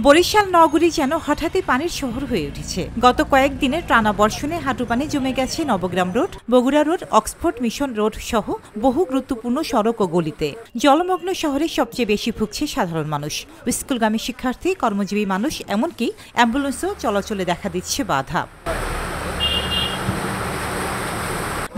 বরিশাল নগরী যেন হঠাৎই পানির শহর হয়ে উঠেছে। গত কয়েকদিনের টানা বর্ষণে হাঁটু পানি জমে গেছে Nabagram road, Bogura road, Oxford mission road সহ বহু গুরুত্বপূর্ণ সড়ক ও গলিতে। জলমগ্ন শহরে সবচেয়ে বেশি ভুগছে সাধারণ মানুষ, স্কুলগামী শিক্ষার্থী, কর্মজীবী মানুষ, এমনকি অ্যাম্বুলেন্সও চলাচলে দেখা দিচ্ছে বাধা।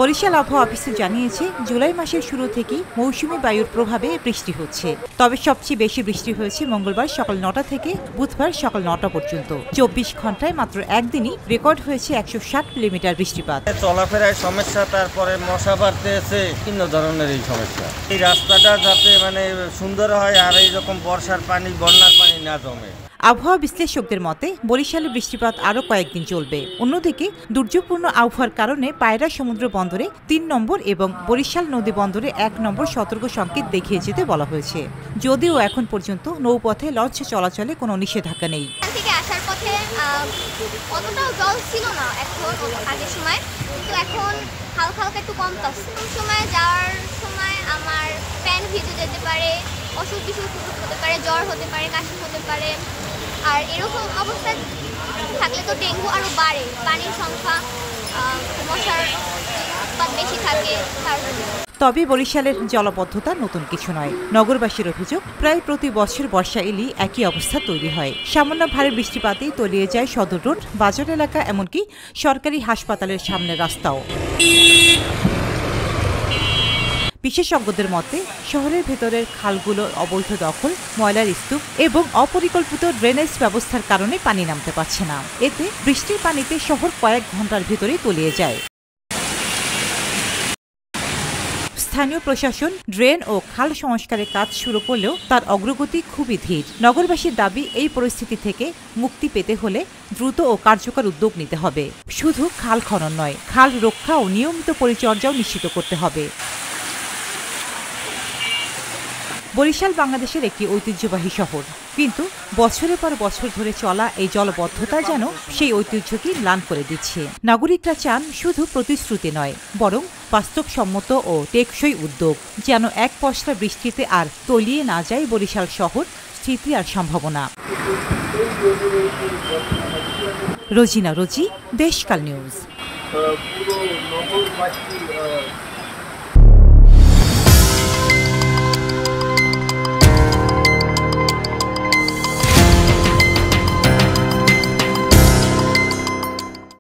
বরিশাল আবহাওয়া অফিস জানিয়েছে, জুলাই মাসের শুরু থেকেই মৌসুমী বায়ুর প্রভাবে বৃষ্টি হচ্ছে। তবে সবচেয়ে বেশি বৃষ্টি হয়েছে মঙ্গলবার সকাল ৯টা থেকে বুধবার সকাল ৯টা পর্যন্ত। ২৪ ঘন্টায় মাত্র একদিনই রেকর্ড হয়েছে ১৬০ মিলিমিটার বৃষ্টিপাত। চলাফেরায় সমস্যা, তারপরে মশা বাড়তেছে, বিভিন্ন ধরনের এই সমস্যা। এই রাস্তাটা যাতে সুন্দর হয় আর এইরকম বর্ষার পানি, বন্যার পানি না জমে। আবহাওয়া বিশ্লেষকদের মতে বরিশালে বৃষ্টিপাত আরও কয়েকদিন চলবে। অন্যদিকে দুর্যোগপূর্ণ আবহাওয়ার কারণে পায়রা সমুদ্র বন্দরে ৩ নম্বর এবং বরিশাল নদী বন্দরে ১ নম্বর সতর্ক সংকেত দেখিয়ে যেতে বলা হয়েছে। যদিও এখন পর্যন্ত নৌপথে লঞ্চ চলাচলে কোনো নিষেধাজ্ঞা নেই। আসার পথে অতটাও জল ছিল না এখন আগের সময়, কিন্তু এখন হালকা হালকা একটু কম আসছে। সময় যাওয়ার সময় আমার প্যান্ট ভিজে যেতে পারে, অসুখ বিসুখ হতে পারে, জ্বর হতে পারে, কাশি হতে পারে। আর এরকম অবস্থায় থাকলে তো ডেঙ্গু আরও বাড়ে, পানির সংখ্যা, মশার উৎপাত বেশি থাকে। তবে বরিশালের জলবদ্ধতা নতুন কিছু নয়। নগরবাসীর অভিযোগ, প্রায় প্রতি বছর বর্ষা এলেই একই অবস্থা তৈরি হয়। সামান্য ভারী বৃষ্টিপাতেই তলিয়ে যায় সদর রোড, বাজার এলাকা, এমনকি সরকারি হাসপাতালের সামনের রাস্তাও। বিশেষজ্ঞদের মতে শহরের ভেতরের খালগুলোর অবৈধ দখল, ময়লার স্তূপ এবং অপরিকল্পিত ড্রেনেজ ব্যবস্থার কারণে পানি নামতে পারছে না। এতে বৃষ্টির পানিতে শহর কয়েক ঘন্টার ভেতরেই তলিয়ে যায়। স্থানীয় প্রশাসন ড্রেন ও খাল সংস্কারের কাজ শুরু করলেও তার অগ্রগতি খুবই ধীর। নগরবাসীর দাবি, এই পরিস্থিতি থেকে মুক্তি পেতে হলে দ্রুত ও কার্যকর উদ্যোগ নিতে হবে। শুধু খাল খনন নয়, খাল রক্ষা ও নিয়মিত পরিচর্যাও নিশ্চিত করতে হবে। বরিশাল বাংলাদেশের একটি ঐতিহ্যবাহী শহর, কিন্তু বছরের পর বছর ধরে চলা এই জলবদ্ধতা যেন সেই ঐতিহ্যকে ম্লান করে দিচ্ছে। নাগরিকরা চান শুধু প্রতিশ্রুতি নয়, বরং বাস্তবসম্মত ও টেকসই উদ্যোগ, যেন এক পশলা বৃষ্টিতে আর তলিয়ে না যায় বরিশাল শহর, স্মৃতি আর সম্ভাবনা। রোজিনা রোজি, দেশকাল নিউজ।